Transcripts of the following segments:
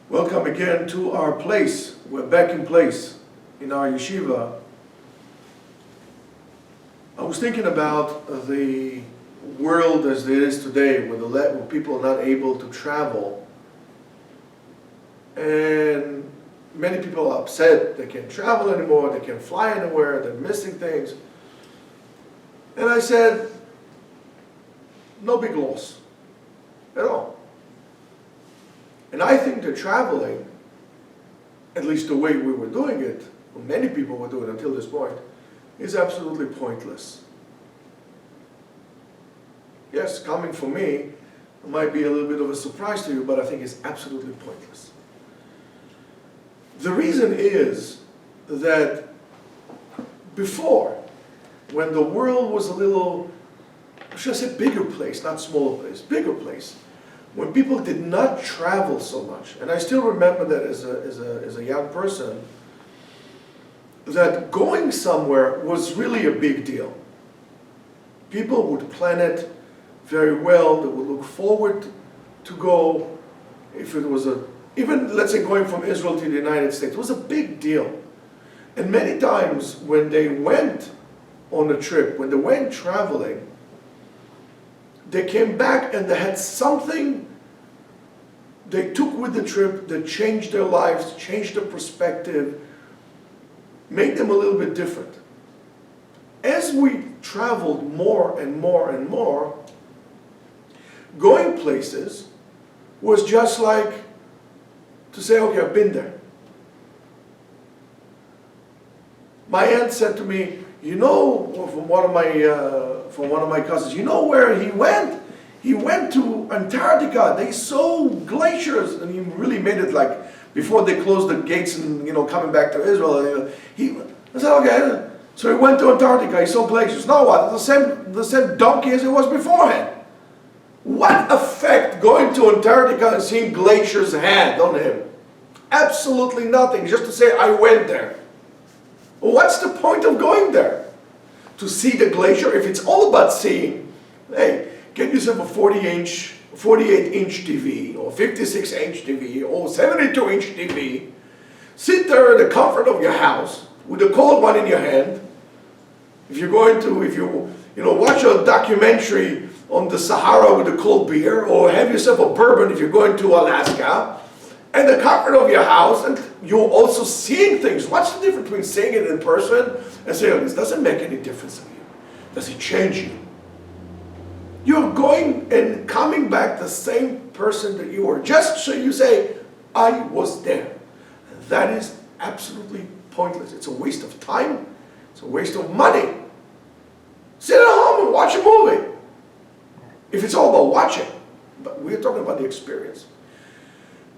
Welcome again to our place. We're back in place in our yeshiva. I was thinking about the world as it is today, where people are not able to travel. And many people are upset. They can't travel anymore, they can't fly anywhere, they're missing things. And I said, no big loss at all. And I think that traveling, at least the way we were doing it, or many people were doing it until this point, is absolutely pointless. Yes, coming from me, it might be a little bit of a surprise to you, but I think it's absolutely pointless. The reason is that before, when the world was a little, should I say bigger place, not smaller place, bigger place, when people did not travel so much, and I still remember that as a young person, that going somewhere was really a big deal. People would plan it very well, they would look forward to go. If it was even let's say going from Israel to the United States, it was a big deal. And many times when they went on a trip, when they went traveling, they came back and they had something they took with the trip that changed their lives, changed their perspective, made them a little bit different. As we traveled more and more and more, going places was just like to say, okay, I've been there. My aunt said to me, you know, from one of my cousins, you know where he went? He went to Antarctica. They saw glaciers, and he really made it like before they closed the gates and coming back to Israel. I said, okay. So he went to Antarctica. He saw glaciers. Now what? The same donkey as it was beforehand. What effect going to Antarctica and seeing glaciers had on him? Absolutely nothing. Just to say I went there. Well, what's the point of going there? To see the glacier? If it's all about seeing, hey, get yourself a 48-inch TV, or 56-inch TV, or 72-inch TV. Sit there in the comfort of your house with a cold one in your hand. If you're going to, watch a documentary on the Sahara with a cold beer, or have yourself a bourbon if you're going to Alaska, and the comfort of your house, and you're also seeing things. What's the difference between seeing it in person and saying, oh, this doesn't make any difference to you? Does it change you? You're going and coming back the same person that you were, just so you say, I was there. And that is absolutely pointless. It's a waste of time. It's a waste of money. Sit at home and watch a movie. If it's all about watching, but we're talking about the experience.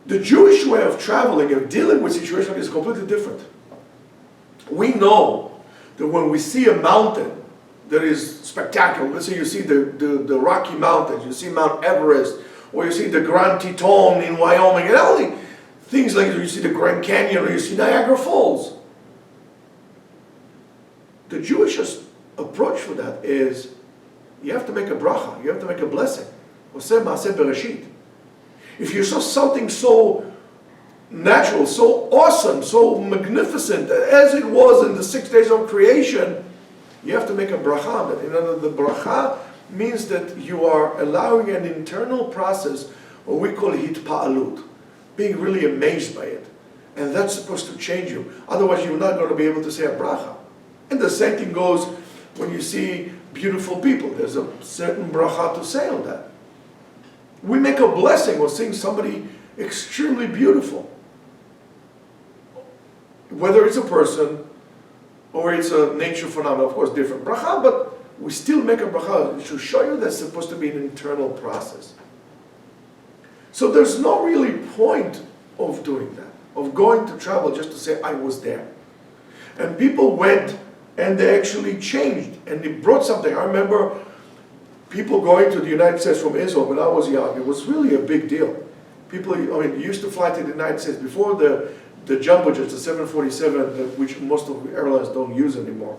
The Jewish way of traveling and dealing with situations is completely different. We know that when we see a mountain that is spectacular, let's say you see the Rocky Mountains, you see Mount Everest, or you see the Grand Teton in Wyoming, and all the things like you see the Grand Canyon, or you see Niagara Falls. The Jewish approach for that is you have to make a bracha, you have to make a blessing. Oseh Maaseh Bereshit. If you saw something so natural, so awesome, so magnificent, as it was in the 6 days of creation, you have to make a bracha. The bracha means that you are allowing an internal process, what we call hitpa'alut, being really amazed by it. And that's supposed to change you. Otherwise, you're not going to be able to say a bracha. And the same thing goes when you see beautiful people. There's a certain bracha to say on that. We make a blessing or seeing somebody extremely beautiful. Whether it's a person or it's a nature phenomenon, of course, different bracha, but we still make a bracha to show you that's supposed to be an internal process. So there's no really point of doing that, of going to travel just to say, I was there. And people went and they actually changed and they brought something. I remember people going to the United States from Israel when I was young. It was really a big deal. People, used to fly to the United States before the jumbo jets, the 747, which most of the airlines don't use anymore,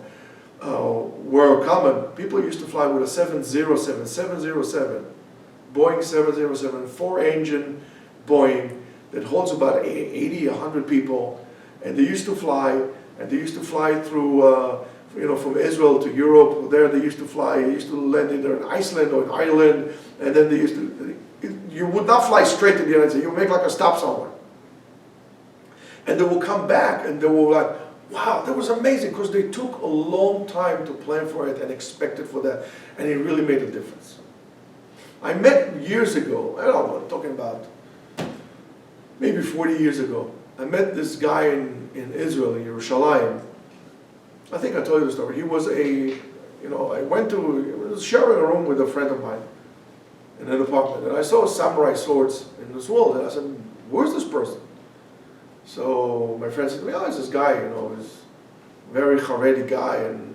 were common. People used to fly with a 707, Boeing 707, 4-engine Boeing, that holds about 80, 100 people, and they used to fly, through, from Israel to Europe. There they used to fly, they used to land either in Iceland or in Ireland, and then you would not fly straight to the United States, you would make like a stop somewhere. And they will come back, and they will like, wow, that was amazing, because they took a long time to plan for it and expected for that, and it really made a difference. I met years ago, I don't know, I'm talking about maybe 40 years ago, I met this guy in Israel, in Yerushalayim. I think I told you the story. He was I was sharing a room with a friend of mine in an apartment, and I saw samurai swords in this wall, and I said, where's this person? So my friend said to me, oh, it's this guy, he's a very Haredi guy, and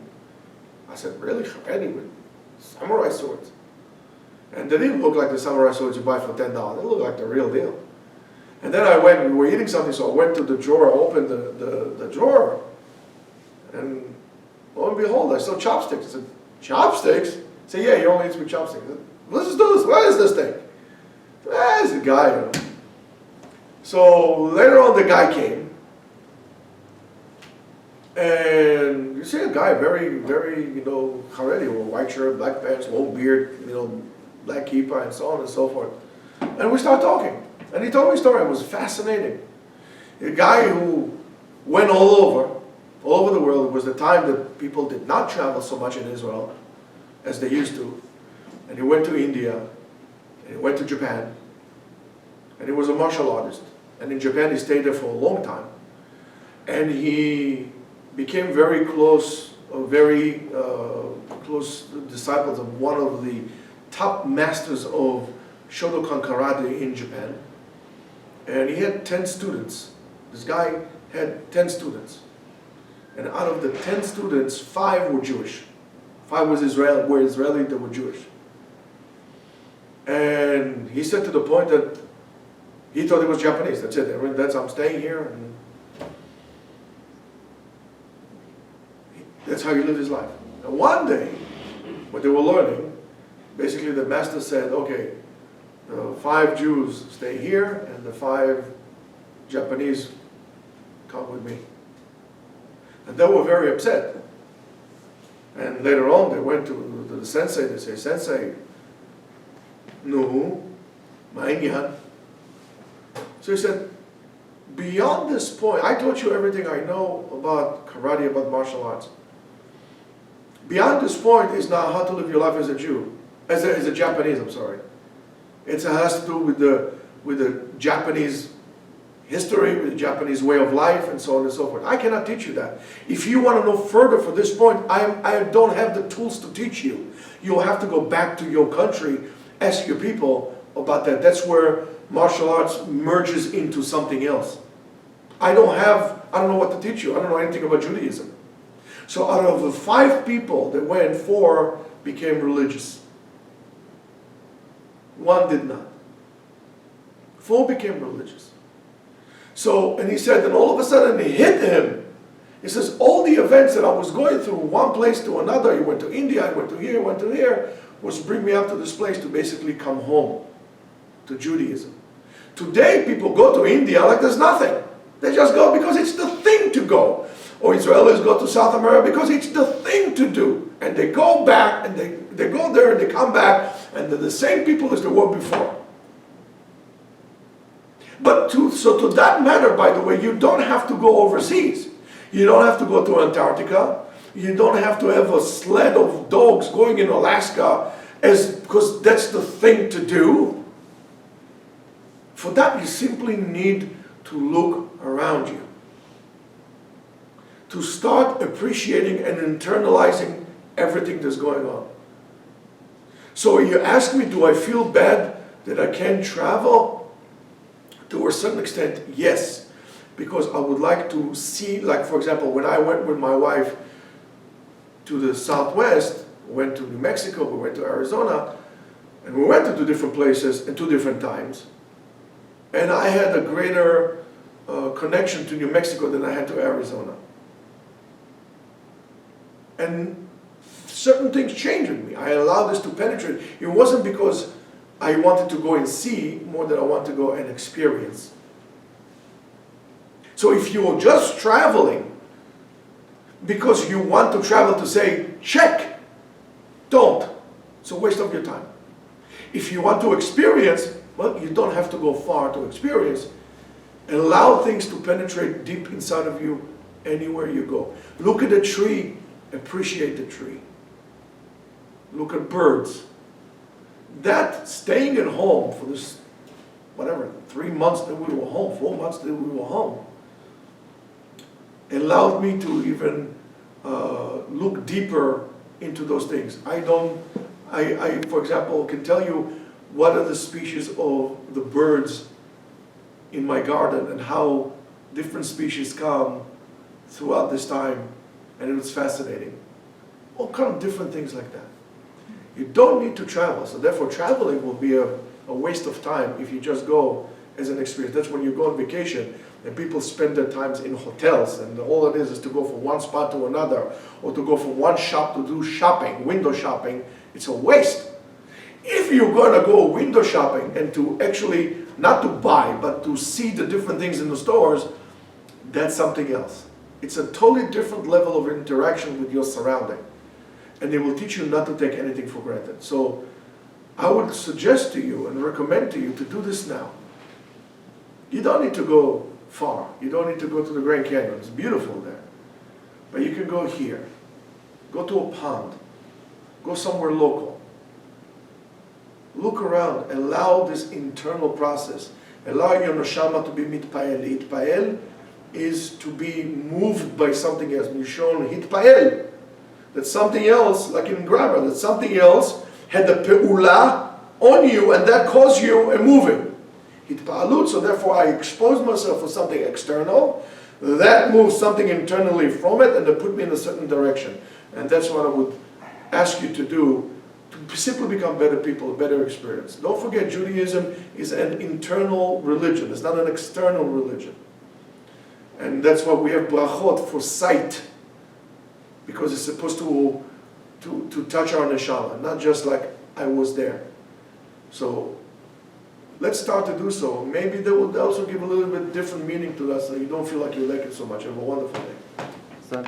I said, really, Haredi with samurai swords? And they didn't look like the samurai swords you buy for $10, they looked like the real deal. And then we were eating something, so I went to the drawer, I opened the drawer, and lo and behold, I saw chopsticks. I said, chopsticks? I said, yeah, you only eat with chopsticks. I said, let's just do this. What is this thing? It's a guy, So later on, the guy came, and you see a guy very, very, Haredi, with white shirt, black pants, long beard, black kippah, and so on and so forth. And we started talking. And he told me a story. It was fascinating. A guy who went all over the world. It was the time that people did not travel so much in Israel as they used to. And he went to India, and he went to Japan, and he was a martial artist. And in Japan he stayed there for a long time. And he became very close disciples of one of the top masters of Shotokan Karate in Japan. And he had 10 students. This guy had 10 students. And out of the 10 students, 5 were Jewish. 5 were Israeli, they were Jewish. And he said to the point that he thought it was Japanese. That's it. I'm staying here. And that's how he lived his life. And one day, when they were learning, basically the master said, okay, the 5 Jews stay here, and the 5 Japanese come with me. And they were very upset. And later on, they went to the sensei. They say, Sensei, no, ma'inyan. So he said, beyond this point, I taught you everything I know about karate, about martial arts. Beyond this point is now how to live your life as a Jew, as a Japanese. I'm sorry. It has to do with the Japanese history, with the Japanese way of life, and so on and so forth. I cannot teach you that. If you want to know further for this point, I don't have the tools to teach you. You'll have to go back to your country, ask your people about that. That's where martial arts merges into something else. I don't know what to teach you. I don't know anything about Judaism. So out of the 5 people that went, 4 became religious. 1 did not. 4 became religious. So, and he said, and all of a sudden it hit him. He says, all the events that I was going through, one place to another, he went to India, I went to here, went to here, was to bring me up to this place to basically come home to Judaism. Today, people go to India like there's nothing. They just go because it's the thing to go. Or Israelis go to South America because it's the thing to do. And they go back, and they go there, and they come back, and they're the same people as they were before. But to that matter, by the way, you don't have to go overseas. You don't have to go to Antarctica. You don't have to have a sled of dogs going in Alaska because that's the thing to do. For that, you simply need to look around you. To start appreciating and internalizing everything that's going on. So you ask me, do I feel bad that I can't travel? To a certain extent, yes. Because I would like to see, like for example, when I went with my wife to the Southwest, went to New Mexico, we went to Arizona, and we went to 2 different places at 2 different times. And I had a greater connection to New Mexico than I had to Arizona. And certain things changed with me. I allowed this to penetrate. It wasn't because I wanted to go and see more than I wanted to go and experience. So if you're just traveling because you want to travel to say, check, don't. It's a waste of your time. If you want to experience, well, you don't have to go far to experience. Allow things to penetrate deep inside of you anywhere you go. Look at a tree, appreciate the tree. Look at birds. That staying at home for this, whatever, 3 months that we were home, 4 months that we were home, allowed me to even look deeper into those things. I, for example, can tell you what are the species of the birds in my garden and how different species come throughout this time, and it was fascinating. All kind of different things like that. You don't need to travel, so therefore traveling will be a waste of time if you just go as an experience. That's when you go on vacation and people spend their times in hotels, and all it is to go from one spot to another, or to go from one shop to do shopping, window shopping. It's a waste. If you're going to go window shopping and to actually, not to buy, but to see the different things in the stores, that's something else. It's a totally different level of interaction with your surrounding. And they will teach you not to take anything for granted. So I would suggest to you and recommend to you to do this now. You don't need to go far. You don't need to go to the Grand Canyon. It's beautiful there. But you can go here. Go to a pond. Go somewhere local. Look around. Allow this internal process. Allow your neshama to be mitpael. Hitpael is to be moved by something else. Mishon hitpael. That something else, like in grammar, that something else had the pe'ula on you, and that caused you a moving. Hitpa'alut, so therefore I exposed myself for something external, that moves something internally from it, and that put me in a certain direction. And that's what I would ask you to do, to simply become better people, a better experience. Don't forget, Judaism is an internal religion, it's not an external religion. And that's why we have brachot for sight, because it's supposed to touch our neshama, not just like I was there. So let's start to do so. Maybe that will also give a little bit different meaning to us, so you don't feel like you like it so much. Have a wonderful day.